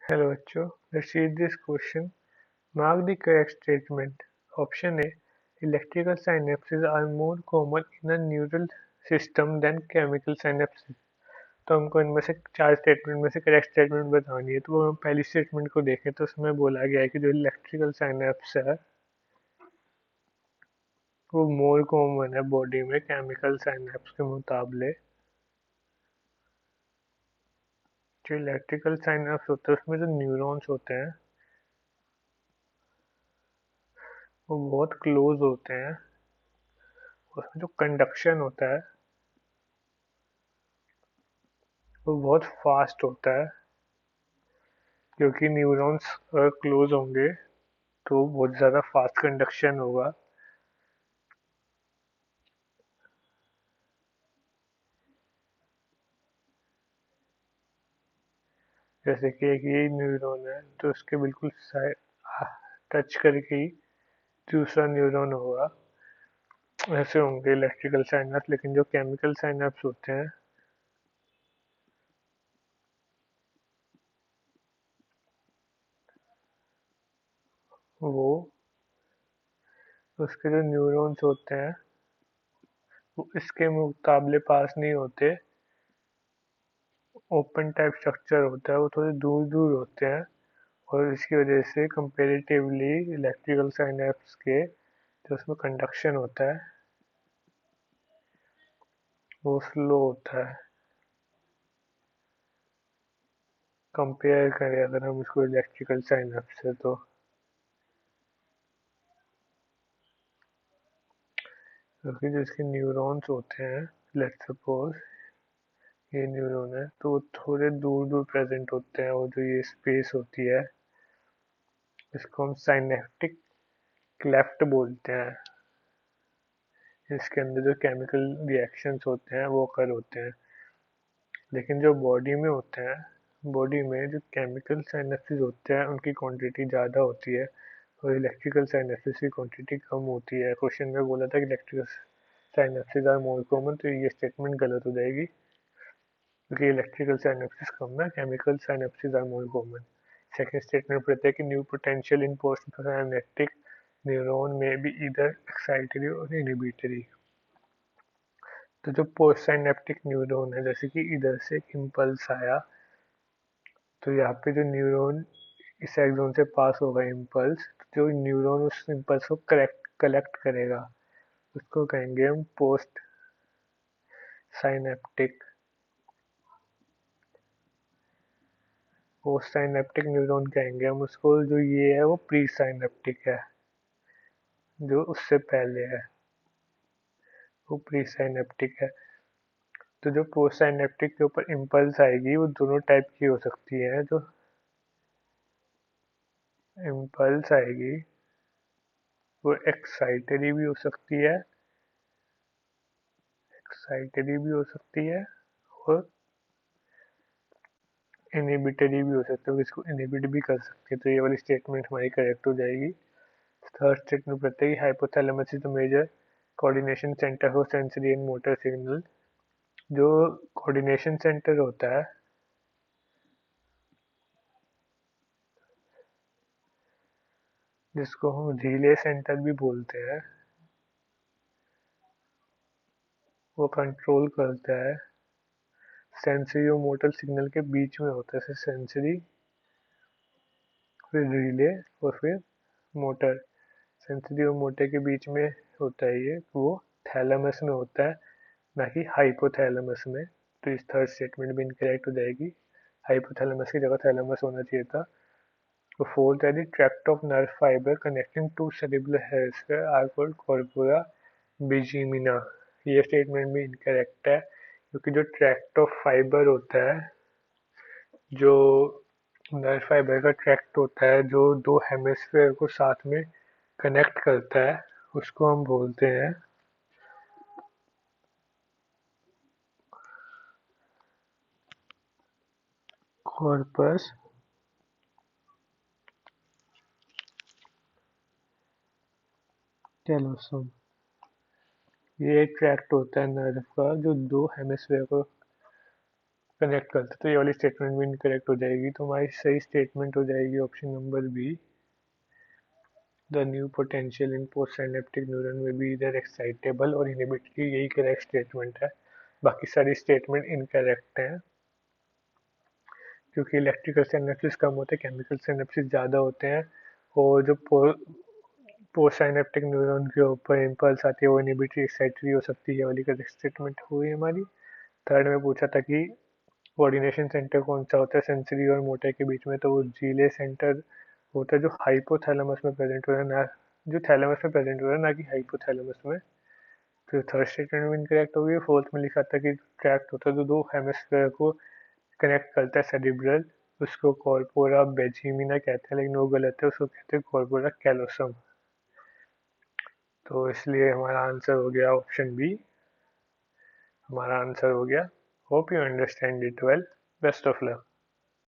Hello, Acho. Let's read this question. Mark the correct statement. Option A. Electrical synapses are more common in a neural system than chemical synapses. तो हमको इनमें से चार statement में से correct statement बतानी है। तो हम पहली स्टेटमेंट को देखें तो उसमें बोला गया है कि जो इलेक्ट्रिकल साइनेप्स है वो मोर कॉमन है बॉडी में केमिकल साइनेप्स के मुकाबले। जो इलेक्ट्रिकल साइनेप्स होते हैं उसमें जो न्यूरॉन्स होते हैं वो बहुत क्लोज होते हैं। उसमें जो कंडक्शन होता है वो बहुत फास्ट होता है, क्योंकि न्यूरॉन्स अगर क्लोज होंगे तो बहुत ज़्यादा फास्ट कंडक्शन होगा। जैसे कि एक ये न्यूरॉन है तो उसके बिल्कुल टच करके ही दूसरा न्यूरॉन होगा। ऐसे होंगे इलेक्ट्रिकल साइनैप्स। लेकिन जो केमिकल साइनैप्स होते हैं वो उसके जो न्यूरॉन्स होते हैं वो इसके मुकाबले पास नहीं होते। ओपन टाइप स्ट्रक्चर होता है, वो थोड़े दूर दूर होते हैं। और इसकी वजह से कंपेरेटिवली इलेक्ट्रिकल साइनैप्स के जो उसमें कंडक्शन होता है वो स्लो होता है। कंपेयर करें अगर हम उसको इलेक्ट्रिकल साइनैप्स से तो क्योंकि जो इसके न्यूरॉन्स होते हैं, लेट्स सपोज ये न्यूरॉन है तो वो थोड़े दूर दूर प्रेजेंट होते हैं। और जो ये स्पेस होती है इसको हम साइनेप्टिक क्लेफ्ट बोलते हैं। इसके अंदर जो केमिकल रिएक्शंस होते हैं वो occur होते हैं। लेकिन जो बॉडी में होते हैं, बॉडी में जो केमिकल साइनेप्सिस होते हैं उनकी क्वांटिटी ज़्यादा होती है और इलेक्ट्रिकल साइनेप्सिस की क्वांटिटी कम होती है। क्वेश्चन में बोला था कि electrical synapses are more common, तो ये स्टेटमेंट गलत हो जाएगी क्योंकि इलेक्ट्रिकल साइनेप्सिस कम है, chemical synapses are more common. Second statement पर है कि new potential in post synaptic neuron में बी इधर एक्साइटरी और इनहिबिटरी। तो जो पोस्ट सिनेप्टिक न्यूरॉन है, जैसे कि इधर से एक इम्पल्स आया तो यहाँ पे जो न्यूरॉन इस एक्सोन से पास होगा इम्पल्स, जो न्यूरॉन उस इम्पल्स को कलेक्ट कलेक्ट करेगा उसको कहेंगे हम post synaptic. Post synaptic neuron कहेंगे हम उसको। जो ये है वो प्री साइनेप्टिक है, जो उससे पहले है वो प्री साइनेप्टिक है। तो जो पोस्ट साइनेप्टिक के ऊपर इम्पल्स आएगी वो दोनों टाइप की हो सकती है। जो इम्पल्स आएगी वो एक्साइटरी भी हो सकती है, एक्साइटरी भी हो सकती है और इनहिबिटरी भी हो सकता है, इसको इनहिबिट भी कर सकते हैं। तो ये वाली स्टेटमेंट हमारी करेक्ट हो जाएगी। थर्ड स्टेटमेंट बताइए hypothalamus is the major coordination centre for sensory and motor signal. जो कोऑर्डिनेशन सेंटर होता है जिसको हम रिले सेंटर भी बोलते हैं, वो कंट्रोल करता है सेंसरी और मोटर सिग्नल के बीच में होता है। सेंसरी, फिर रिले और फिर मोटर। सेंसरी और मोटर के बीच में होता है ये, वो थैलेमस में होता है ना कि हाइपोथैलेमस में। तो इस थर्ड स्टेटमेंट भी इनकरेक्ट हो जाएगी। हाइपोथैलेमस की जगह थैलेमस होना चाहिए था। तो फोर्थ है the tract of nerve fibre connecting to cerebral hemisphere are called corpora bigemina. ये स्टेटमेंट भी इनकरेक्ट है क्योंकि जो ट्रैक्ट ऑफ फाइबर होता है, जो नर्व फाइबर का ट्रैक्ट होता है जो दो हेमिस्फीयर को साथ में कनेक्ट करता है, उसको हम बोलते हैं कॉर्पस कैलोसम। ये ट्रैक्ट होता है नर्व का जो दो हेमिस्फीयर को कनेक्ट करते, तो ये वाली स्टेटमेंट भी इनकरेक्ट हो जाएगी। तो हमारी सही स्टेटमेंट हो जाएगी option number B, the new potential in post synaptic neuron में भी इधर एक्साइटेबल और इनहिबिटरी, यही करेक्ट स्टेटमेंट है। बाकी सारी स्टेटमेंट इनकरेक्ट हैं, क्योंकि इलेक्ट्रिकल सिनेप्सिस कम होते हैं, केमिकल सिनेप्सिस ज़्यादा होते हैं। और जो पोस्ट साइनेप्टिक न्यूरॉन के ऊपर इम्पल्स आती है वो इनहिबिटरी एक्साइटरी हो सकती है, वाली करेक्ट स्टेटमेंट हुई हमारी। थर्ड में पूछा था कि कोऑर्डिनेशन सेंटर कौन सा होता है सेंसरी और मोटर के बीच में, तो वो जीले सेंटर होता है जो हाइपोथैलेमस में प्रेजेंट हो रहा है, ना जो थैलेमस में प्रेजेंट हो रहा है, ना कि हाइपोथैलेमस में। तो थर्ड स्टेटमेंट भी इनकरेक्ट हो गई। फोर्थ में लिखा था कि ट्रैक्ट होता है तो दो हेमिस्फीयर को कनेक्ट करता है सेरिब्रल, उसको कॉर्पोरा बेजिमिना कहते हैं, लेकिन वो गलत है, उसको कहते हैं कॉर्पोरा कैलोसम। तो इसलिए हमारा आंसर हो गया ऑप्शन बी, हमारा आंसर हो गया। Hope you understand it well, best of luck.